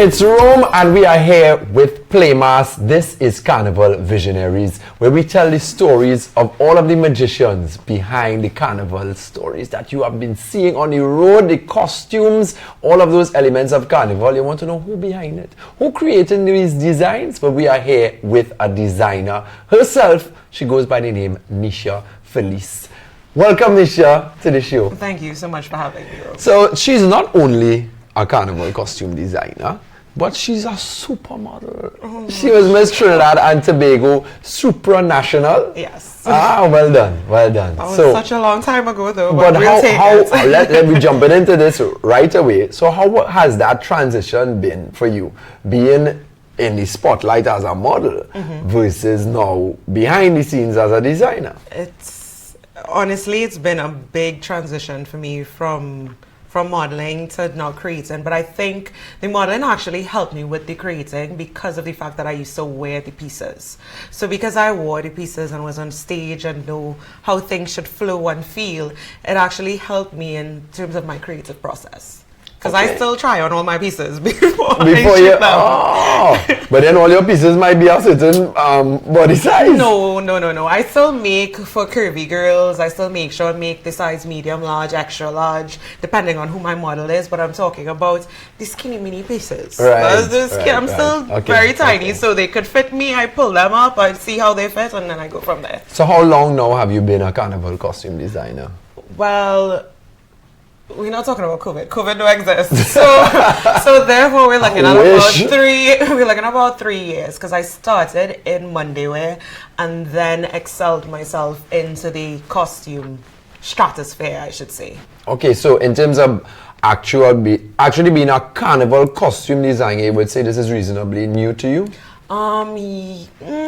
It's Rome and we are here with Playmas. This is Carnival Visionaries, where we tell the stories of all of the magicians behind the carnival stories that you have been seeing on the road, the costumes, all of those elements of carnival. You want to know who behind it, who created these designs? But we are here with a designer herself. She goes by the name Nisha Feliece. Welcome, Nisha, to the show. Thank you so much for having me. So she's not only a carnival costume designer, but she's a supermodel. Oh. She was Miss Trinidad and Tobago supranational. Yes. Ah, well done, well done. That was such a long time ago, though. But let me jump into this right away. So how has that transition been for you, being in the spotlight as a model versus now behind the scenes as a designer? Honestly, it's been a big transition for me from modeling to now creating, but I think the modeling actually helped me with the creating because of the fact that I used to wear the pieces. So because I wore the pieces and was on stage and know how things should flow and feel, it actually helped me in terms of my creative process. Because I still try on all my pieces before I shoot them. Oh, but then all your pieces might be a certain body size. No. I still make for curvy girls. I still make sure I make the size medium, large, extra large, depending on who my model is. But I'm talking about the skinny mini pieces. I'm still very tiny, so they could fit me. I pull them up, I see how they fit, and then I go from there. So how long now have you been a carnival costume designer? Well, we're not talking about COVID. COVID don't exist. So therefore we're looking at about 3 years, because I started in Monday wear and then excelled myself into the costume stratosphere, I should say. Okay, so in terms of actually being a carnival costume designer, you would say this is reasonably new to you?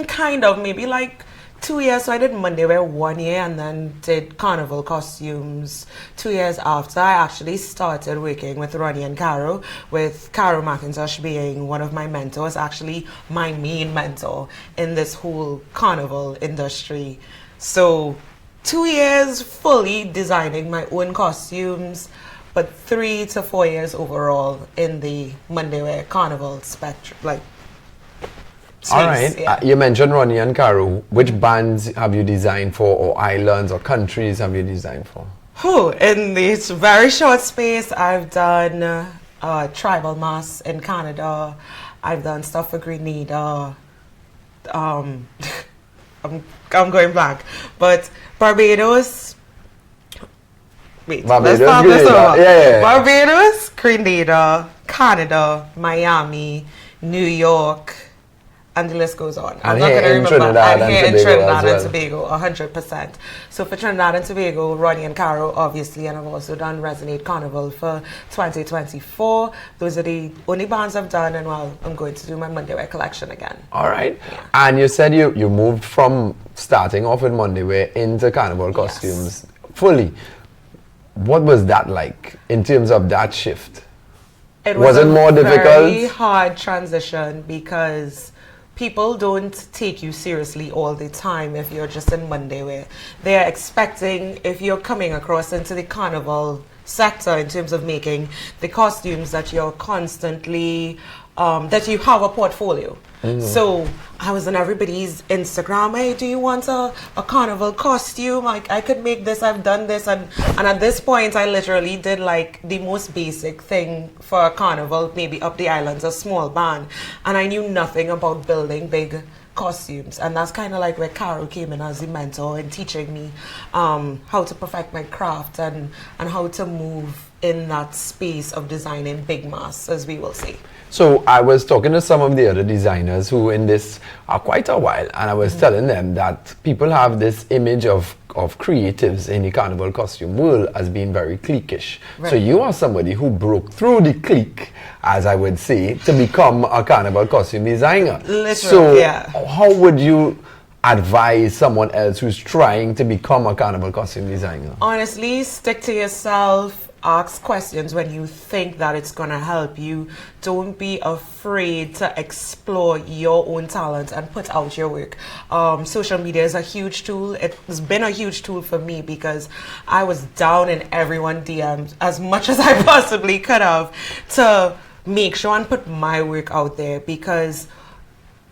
Kind of, maybe like 2 years. So I did Monday wear 1 year and then did carnival costumes 2 years after. I actually started working with Ronnie and Caro, with Caro McIntosh being one of my mentors, actually my main mentor in this whole carnival industry. So 2 years fully designing my own costumes, but 3 to 4 years overall in the Monday wear carnival spectrum, space. All right. Yeah. You mentioned Ronnie and Caro. Which bands have you designed for, or islands or countries have you designed for? In this very short space, I've done tribal mass in Canada. I've done stuff for Grenada. I'm going blank. But Barbados. Wait, let's start this over. Yeah. Barbados, Grenada, Canada, Miami, New York, and the list goes on. I'm not going to remember. And here in Trinidad and Tobago, 100%. So for Trinidad and Tobago, Ronnie and Caro, obviously, and I've also done Resonate Carnival for 2024. Those are the only bands I've done, and I'm going to do my Monday wear collection again. All right. Yeah. And you said you moved from starting off with Monday wear into carnival costumes fully. What was that like in terms of that shift? Was it more difficult? Very hard transition, because people don't take you seriously all the time if you're just in Monday wear. They're expecting, if you're coming across into the carnival sector in terms of making the costumes, that you're constantly, that you have a portfolio. So I was on everybody's Instagram, hey, do you want a carnival costume? I could make this, I've done this. And at this point, I literally did like the most basic thing for a carnival, maybe up the islands, a small band. And I knew nothing about building big costumes. And that's kind of like where Caro came in as a mentor and teaching me how to perfect my craft and how to move in that space of designing big mass, as we will say. So I was talking to some of the other designers who in this are quite a while, and I was telling them that people have this image of creatives in the carnival costume world as being very cliquish. Right. So you are somebody who broke through the clique, as I would say, to become a carnival costume designer. Literally, so how would you advise someone else who's trying to become a carnival costume designer? Honestly, stick to yourself. Ask questions when you think that it's going to help you. Don't be afraid to explore your own talent and put out your work. Social media is a huge tool. It's been a huge tool for me, because I was down in everyone's DMs as much as I possibly could have to make sure and put my work out there, because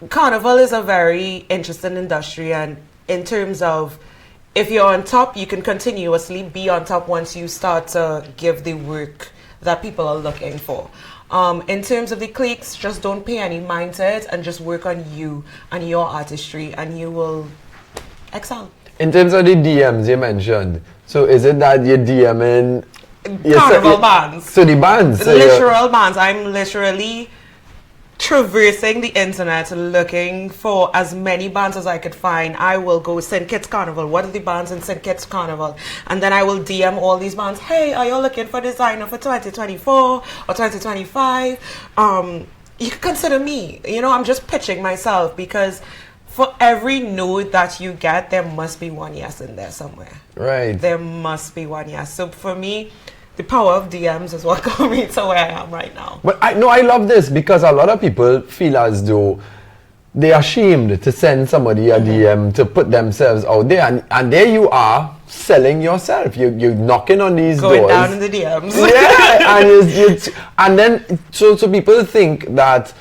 Carnival is a very interesting industry, and in terms of if you're on top, you can continuously be on top once you start to give the work that people are looking for. In terms of the cliques, just don't pay any mind to it and just work on you and your artistry, and you will excel. In terms of the DMs you mentioned, so is it that you're DMing Carnival bands? So the bands? So literal bands. I'm literally traversing the internet looking for as many bands as I could find. I will go St. Kitts Carnival. What are the bands in St. Kitts Carnival? And then I will DM all these bands. Hey, are you looking for designer for 2024 or 2025? You can consider me. You know, I'm just pitching myself, because for every no that you get, there must be one yes in there somewhere. Right. There must be one yes. So for me, the power of DMs is what got me to where I am right now. But I love this, because a lot of people feel as though they're ashamed to send somebody a DM to put themselves out there, and there you are selling yourself. You're knocking on these Going doors. down in the DMs. Yeah, and then so people think that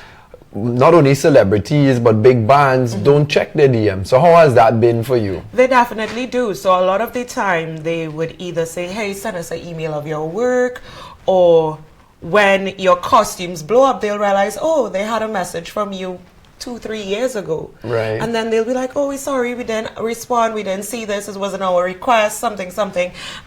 not only celebrities but big bands don't check their DM. So how has that been for you? They definitely do. So a lot of the time they would either say, hey, send us an email of your work, or when your costumes blow up, they'll realize, oh, they had a message from you 2-3 years ago. Right. And then they'll be like, oh, we're sorry, we didn't respond, we didn't see this, it wasn't our request, something.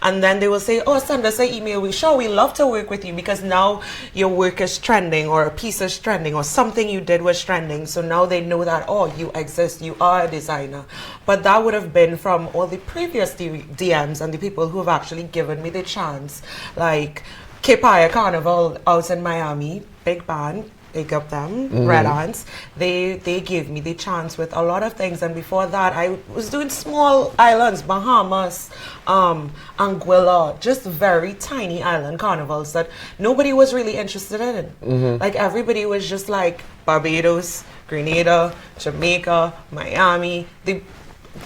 And then they will say, oh, send us an email, we love to work with you, because now your work is trending, or a piece is trending, or something you did was trending. So now they know that, oh, you exist, you are a designer. But that would have been from all the previous DMs and the people who have actually given me the chance. Like Kepaya Carnival out in Miami, big band, big up them, Red Ants. They gave me the chance with a lot of things, and before that I was doing small islands, Bahamas, Anguilla, just very tiny island carnivals that nobody was really interested in. Like everybody was just like Barbados, Grenada, Jamaica, Miami, the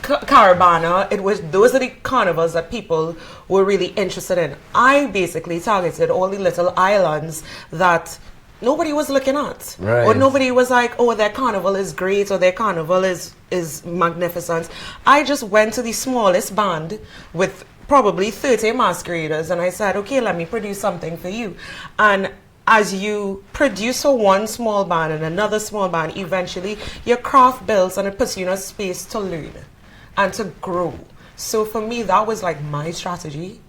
Caravana. Those are the carnivals that people were really interested in. I basically targeted all the little islands that nobody was looking at. Right. Or nobody was like, oh, their carnival is great, or their carnival is magnificent. I just went to the smallest band with probably 30 masqueraders, and I said, okay, let me produce something for you. And as you produce for one small band and another small band, eventually your craft builds, and it puts you in a space to learn and to grow. So for me, that was like my strategy.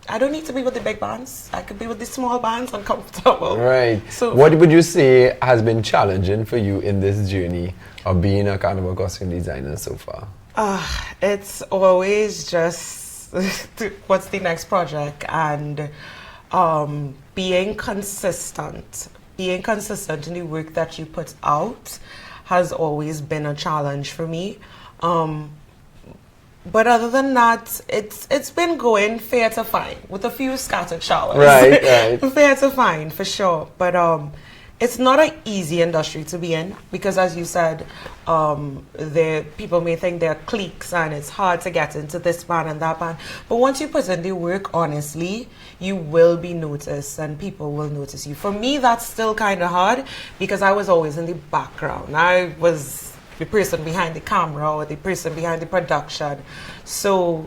I don't need to be with the big bands. I could be with the small bands. I'm comfortable. Right. So what would you say has been challenging for you in this journey of being a carnival costume designer so far? It's always just what's the next project, and being consistent in the work that you put out has always been a challenge for me. But other than that, it's been going fair to fine, with a few scattered showers. Right. Fair to fine, for sure. But it's not an easy industry to be in, because as you said, people may think they're cliques and it's hard to get into this band and that band. But once you put in the work honestly, you will be noticed and people will notice you. For me, that's still kind of hard, because I was always in the background. I was the person behind the camera, or the person behind the production. So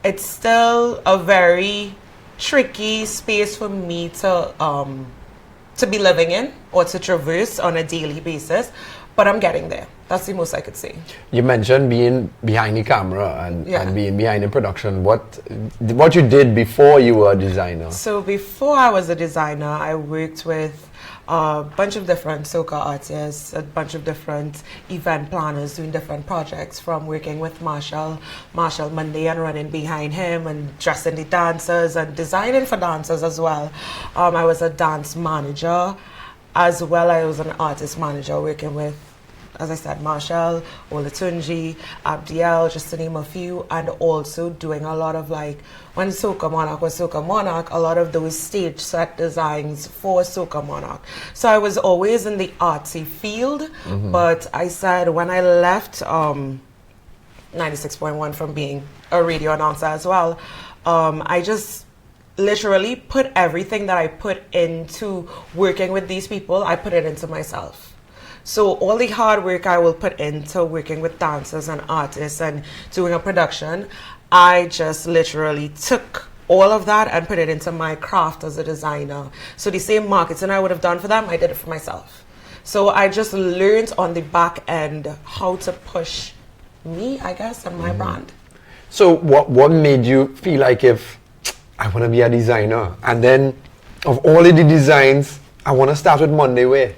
it's still a very tricky space for me to be living in, or to traverse on a daily basis. But I'm getting there. That's the most I could say. You mentioned being behind the camera and being behind the production. What you did before you were a designer? So before I was a designer, I worked with a bunch of different soca artists, a bunch of different event planners doing different projects, from working with Marshall Monday and running behind him and dressing the dancers and designing for dancers as well. I was a dance manager as well. I was an artist manager working with, as I said, Marshall, Olatunji, Abdiel, just to name a few, and also doing a lot of, like, when Soca Monarch was Soca Monarch, a lot of those stage set designs for Soca Monarch. So I was always in the artsy field, but I said when I left 96.1 from being a radio announcer as well, I just literally put everything that I put into working with these people, I put it into myself. So all the hard work I will put into working with dancers and artists and doing a production, I just literally took all of that and put it into my craft as a designer. So the same marketing I would have done for them, I did it for myself. So I just learned on the back end how to push me, I guess, and my brand. So what made you feel like, if I want to be a designer, and then of all of the designs, I want to start with Monday Wear?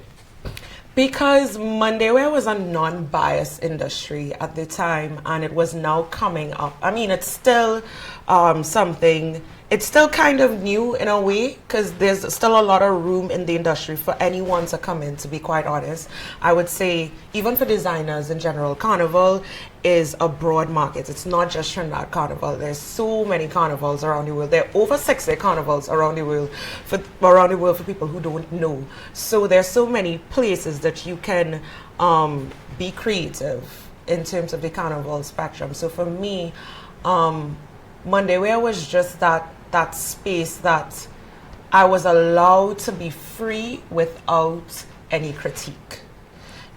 Because Monday Wear was a non-biased industry at the time, and it was now coming up. I mean, it's still something, it's still kind of new in a way, because there's still a lot of room in the industry for anyone to come in, to be quite honest. I would say, even for designers in general, Carnival is a broad market. It's not just Trinidad Carnival. There's so many carnivals around the world. There are over 60 carnivals around the world for people who don't know. So there's so many places that you can be creative in terms of the carnival spectrum. So for me, Monday Wear was just that space that I was allowed to be free without any critique.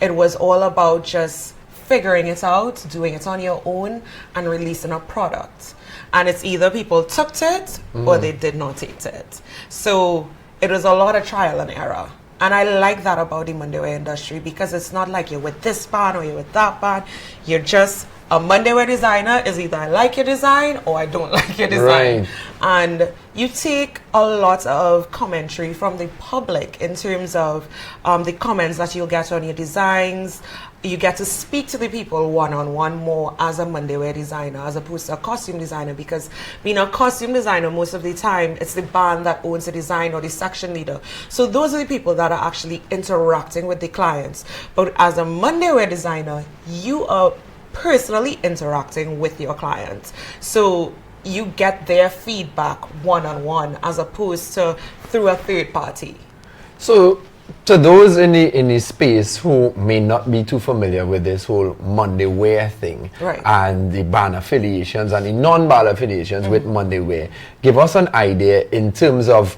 It was all about just figuring it out, doing it on your own, and releasing a product. And it's either people took to it or they did not take to it. So it was a lot of trial and error. And I like that about the Monday Wear industry, because it's not like you're with this band or you're with that band. You're just a Monday Wear designer. Is either I like your design or I don't like your design. Right. And you take a lot of commentary from the public in terms of the comments that you'll get on your designs. You get to speak to the people one-on-one more as a Monday Wear designer, as opposed to a costume designer, because being a costume designer, most of the time, it's the band that owns the design or the section leader. So those are the people that are actually interacting with the clients. But as a Monday Wear designer, you are personally interacting with your clients. So you get their feedback one-on-one as opposed to through a third party. So to those in the space who may not be too familiar with this whole Monday Wear thing, right, and the band affiliations and the non-band affiliations with Monday Wear, give us an idea in terms of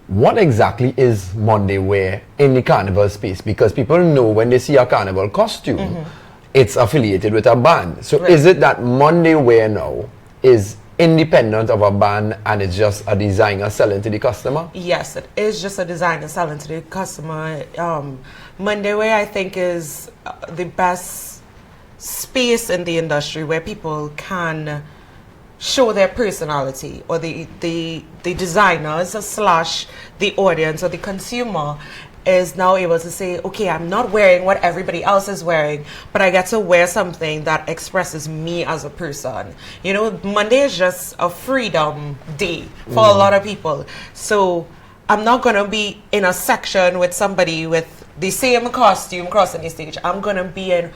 what exactly is Monday Wear in the carnival space, because people know when they see a carnival costume, it's affiliated with a band. So right, is it that Monday Wear now is independent of a band and it's just a designer selling to the customer? Yes, it is just a designer selling to the customer. Monday Wear, I think, is the best space in the industry where people can show their personality, or the designers slash the audience or the consumer is now able to say, okay, I'm not wearing what everybody else is wearing, but I get to wear something that expresses me as a person. You know, Monday is just a freedom day for a lot of people. So I'm not going to be in a section with somebody with the same costume crossing the stage. I'm going to be in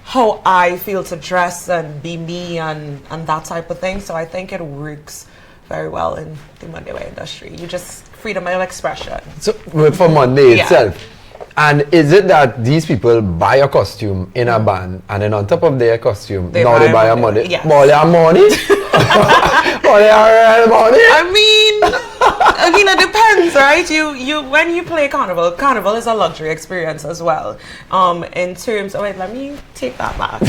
how I feel to dress and be me and that type of thing. So I think it works very well in the Monday Wear industry. You just freedom of expression. So for Monday itself. And is it that these people buy a costume in a band, and then on top of their costume, they buy a Monday? Yes. Money? Money? I mean, it depends, right? You when you play Carnival is a luxury experience as well. In terms of, wait, let me take that back.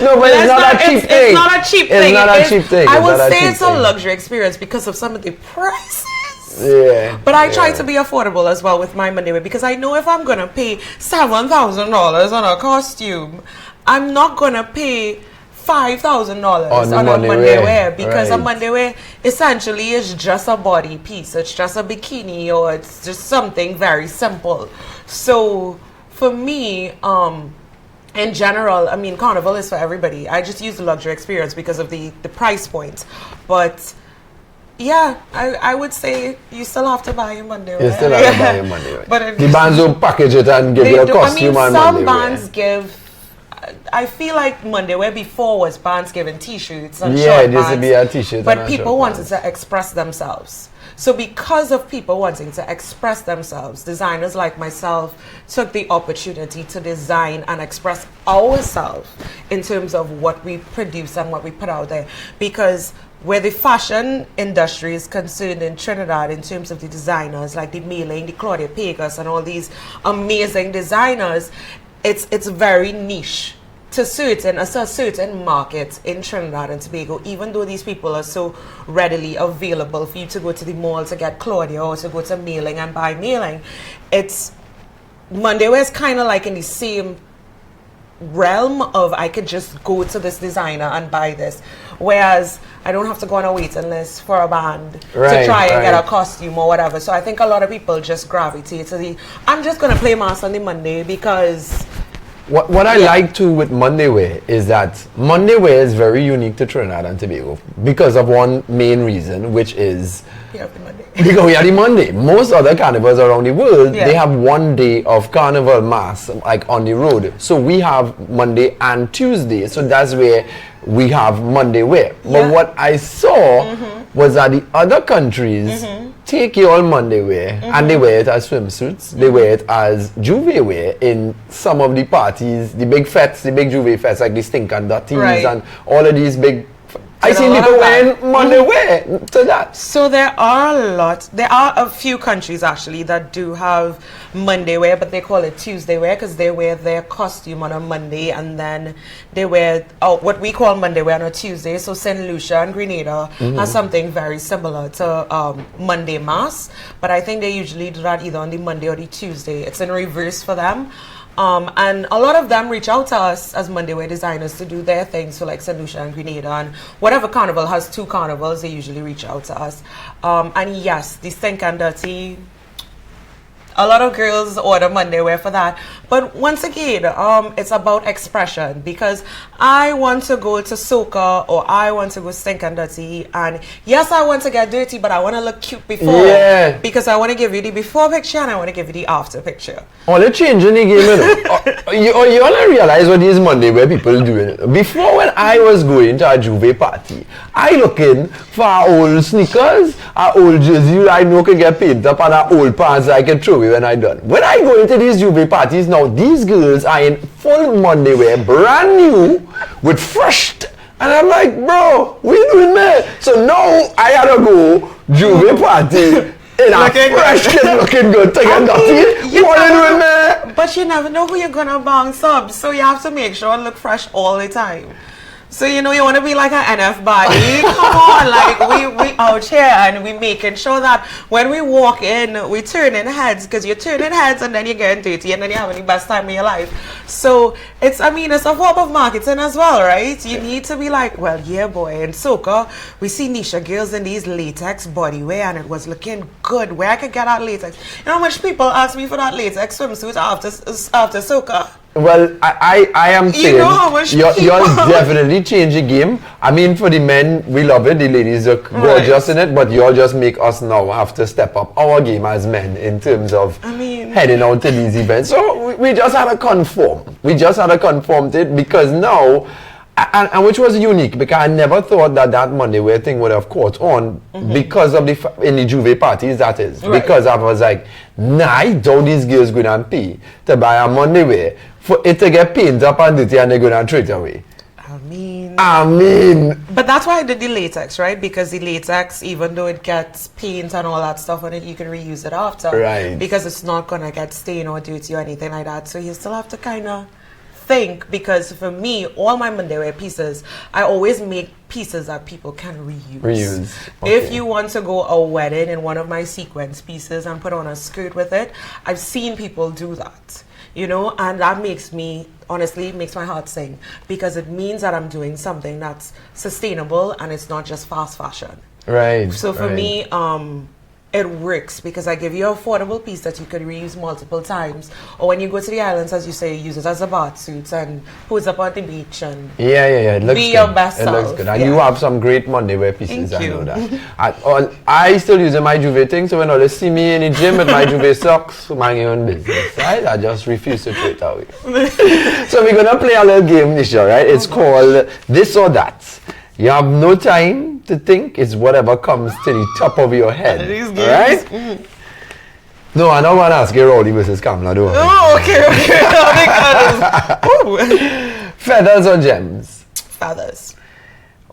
No, but it's not a cheap thing. It's not a cheap thing. It's not a cheap thing. I would say it's a luxury experience because of some of the prices. Yeah. But I try to be affordable as well with my Monday Wear, because I know if I'm gonna pay $7,000 on a costume, I'm not gonna pay $5,000 on a Monday Wear, because a Monday Wear essentially is just a body piece. It's just a bikini, or it's just something very simple. So for me, in general, I mean, Carnival is for everybody. I just use the luxury experience because of the price point. But yeah, I would say you still have to buy your Monday Wear. You still have to buy your Monday Wear. But the bands don't package it and give you a costume and some Monday bands Wear. give. I feel like Monday Wear before was bands giving T-shirts and yeah, short it used to be a T-shirt. but people wanted to express themselves. So because of people wanting to express themselves, designers like myself took the opportunity to design and express ourselves in terms of what we produce and what we put out there. Because where the fashion industry is concerned in Trinidad in terms of the designers, like the Mailing, the Claudia Pegas, and all these amazing designers, it's very niche to a certain market in Trinidad and Tobago, even though these people are so readily available for you to go to the mall to get Claudia or to go to Mailing and buy Mailing. It's Monday wear is kind of like in the same realm of I could just go to this designer and buy this, whereas I don't have to go on a waiting list for a band to try and get a costume or whatever. So I think a lot of people just gravitate to the I'm just gonna play mass on the Monday because what I like too with Monday wear is that Monday wear is very unique to Trinidad and Tobago because of one main reason, which is because we are the Monday. Most other carnivals around the world, they have one day of carnival mass, like on the road. So we have Monday and Tuesday. So that's where we have Monday wear. But what I saw was that the other countries take your Monday wear and they wear it as swimsuits. They wear it as juve wear in some of the parties, the big fetes, the big juve fetes, like the Stink and Dirties and all of these big. I see people wearing Monday wear to that. So there are a few countries actually that do have Monday wear, but they call it Tuesday wear because they wear their costume on a Monday and then they wear what we call Monday wear on a Tuesday. So St. Lucia and Grenada has something very similar to Monday mass, but I think they usually do that either on the Monday or the Tuesday. It's in reverse for them. And a lot of them reach out to us as Monday wear designers to do their things, so like St. Lucia and Grenada, and whatever carnival has two carnivals, they usually reach out to us. And yes, the Stink and Dirty, a lot of girls order Monday wear for that. But once again, it's about expression, because I want to go to soca or I want to go Stink and Dirty, and yes, I want to get dirty, but I want to look cute before, because I want to give you the before picture and I want to give you the after picture. All the change in the game, you know. You only realize what these Monday wear people doing. Before, when I was going to a juve party, I looking for old sneakers, an old jersey I know can get painted up, and an old pants I can throw away when I done. When I go into these juve parties now, these girls are in full Monday wear, brand new, with fresh, and I'm like, bro, what you doing there? So now I had to go juve party in a fresh kid looking good, taking dirty. What are you doing there? But you never know who you're gonna bounce up, so you have to make sure and look fresh all the time. So you know you want to be like an NF body. Come on, like we out here and we making sure that when we walk in, we turning heads, because you're turning heads and then you're getting dirty and then you're having the best time of your life. So it's a form of marketing as well, right? You need to be like, well, yeah, boy. In soca, we see Nisha girls in these latex bodywear and it was looking good. Where I could get that latex? You know how much people ask me for that latex swimsuit after soca? Well, I am saying, you know how much you'll definitely change the game. I mean, for the men, we love it. The ladies are gorgeous in it, but you'll just make us now have to step up our game as men in terms of heading out to these events. So we just had to conform. We just had to conform to it, because now, and which was unique, because I never thought that Monday wear thing would have caught on because of in the juve parties, that is. Because I was like, nah, I doubt these girls going to pay to buy a Monday wear for it to get painted up and dirty and they're going to throw it away. I mean. But that's why I did the latex, right? Because the latex, even though it gets paint and all that stuff on it, you can reuse it after. Right. Because it's not going to get stained or dirty or anything like that. So you still have to kind of think, because for me, all my Monday wear pieces, I always make pieces that people can reuse. Okay. If you want to go a wedding in one of my sequence pieces and put on a skirt with it, I've seen people do that. You know, and that makes me, honestly, makes my heart sing, because it means that I'm doing something that's sustainable and it's not just fast fashion. Right. So for me, it works, because I give you an affordable piece that you could reuse multiple times. Or when you go to the islands, as you say, use it as a bath suit and pose up on the beach and it looks be good. your best self. It looks good. And you have some great Monday wear pieces. Thank I you. know that. I still use my juve thing, so when they see me in the gym with my juve socks, mind your own business, right? I just refuse to throw it away. So we're going to play a little game, Nisha, right? It's called This or That. You have no time to think. It's whatever comes to the top of your head. Right? No, I don't want to ask you Rowdy versus Kamala, do I? Oh, okay. Feathers or gems? Feathers.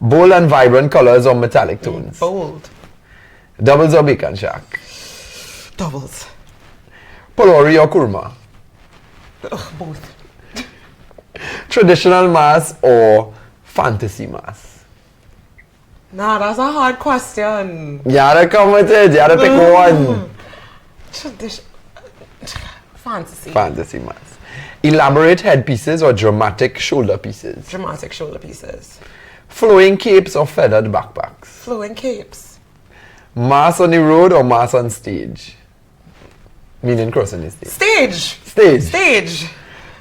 Bold and vibrant colors or metallic tones? Bold. Doubles or bacon shack? Doubles. Polori or kurma? Ugh, both. Traditional mass or fantasy mass? Nah, that's a hard question. You gotta come with it. You gotta pick one. Fantasy. Fantasy mass. Elaborate headpieces or dramatic shoulder pieces? Dramatic shoulder pieces. Flowing capes or feathered backpacks? Flowing capes. Mass on the road or mass on stage? Meaning crossing the stage. Stage. Stage. Stage.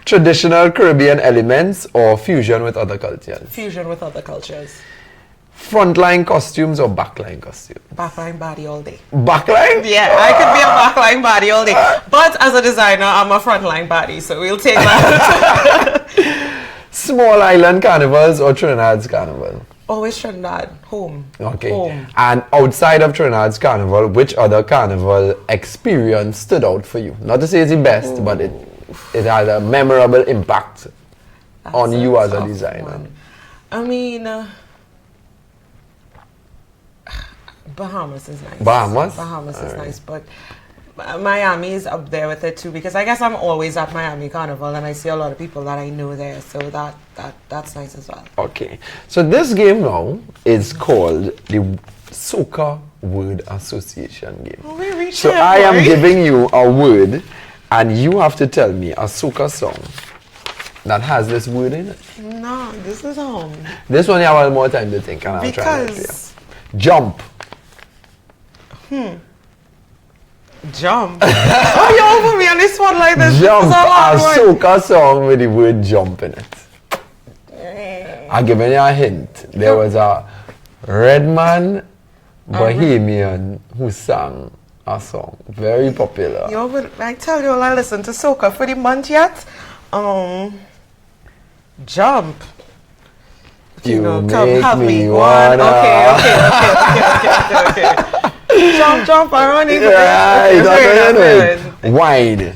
Traditional Caribbean elements or fusion with other cultures? Fusion with other cultures. Frontline costumes or backline costumes? Backline body all day. Backline? Yeah, I could be a backline body all day. But as a designer, I'm a frontline body, so we'll take that. Small island carnivals or Trinidad's carnival? Always Trinidad. Home. Okay. Home. And outside of Trinidad's carnival, which other carnival experience stood out for you? Not to say it's the best, but it had a memorable impact on you as a designer. One. I mean, Bahamas is nice. Bahamas? Bahamas is nice, but Miami is up there with it too, because I guess I'm always at Miami Carnival and I see a lot of people that I know there, so that's nice as well. Okay, so this game now is called the Soca Word Association game. Oh, we reached So there, I am boy. giving you a word and you have to tell me a soca song that has this word in it. No, this is home. This one you have a little more time to think and I'll try to help Because you. Jump. jump. Oh, you over me on this one like this. Jump, This is a a hard one. soca song with the word jump in it. I'll give you a hint. There was a Redman Bohemian who sang a song. Very popular. Yo, but I tell you, I listen to soca for the month yet. Jump. You come make have me me wanna. Okay. Jump, I run into Right, this. that's it. Wide.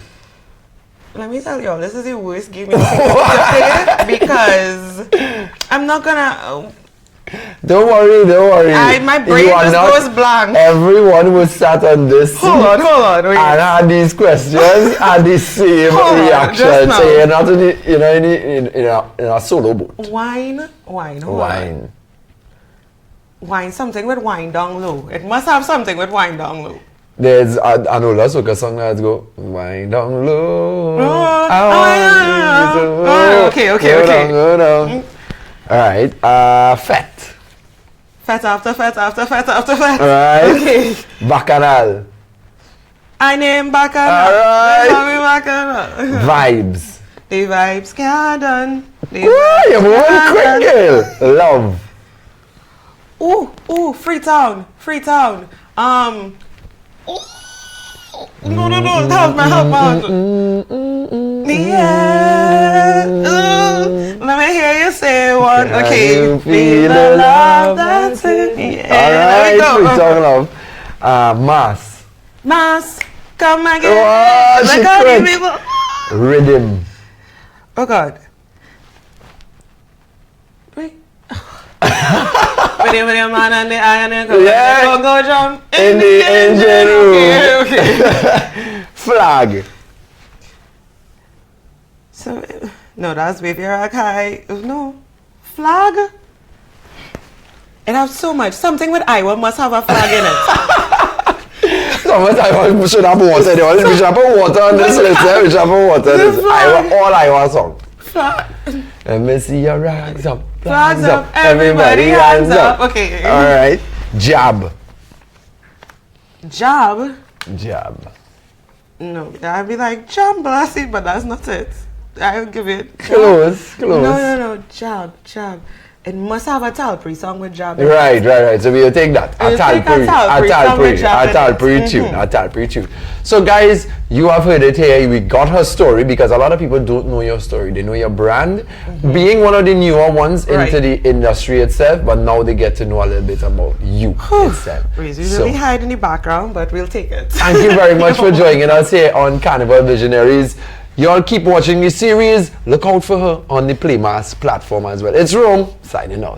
Let me tell you all, this is the worst game in the because I'm not gonna. Don't worry. My brain You are just not goes blank. Everyone who sat on this seat Hold on, wait. and had these questions had the same Hold on, reaction. just now. So you're not in a solo boat. Wine. Wine, something with wine down low. It must have something with wine down low. There's an older soca song that go wind down low. Okay. Go down. All right. Fat. Fat after fat. All right. Okay. Bacchanal. I name Bacchanal. All right. Call me Bacchanal. Vibes. The vibes can't done. Woo, you're moving quick, girl. Love. Ooh, Freetown. No, help me. Yeah. Let me hear you say one. Can Okay. you feel the love that's in me? Yeah. All right, Freetown love. Mass. Come again. Oh, she Look at quit. these people. Rhythm. Oh God. Wait. With your man and the iron and go jump In the engine room. Okay. Flag. So, no, that's wave your high. No. Flag? It has so much. Something with Iowa must have a flag in it. Sometimes I should have water. We should have water on this list. We should have water. This all Iowa song. Flag. Let me see your rags up. Flags up. Everybody hands up. Okay. All right. Jab. Job? Jab. No, I'd be like, jam blasted, but that's not it. I'll give it. Close. No. Job. It must have a Talpri song with job. Right. So we'll take that. A Talpri tune. So guys, you have heard it here. We got her story because a lot of people don't know your story. They know your brand, being one of the newer ones into the industry itself, but now they get to know a little bit about you itself. We usually hide in the background, but we'll take it. Thank you very much for joining us here on Carnival Visionaries. Y'all keep watching the series. Look out for her on the Playmas platform as well. It's Rome, signing out.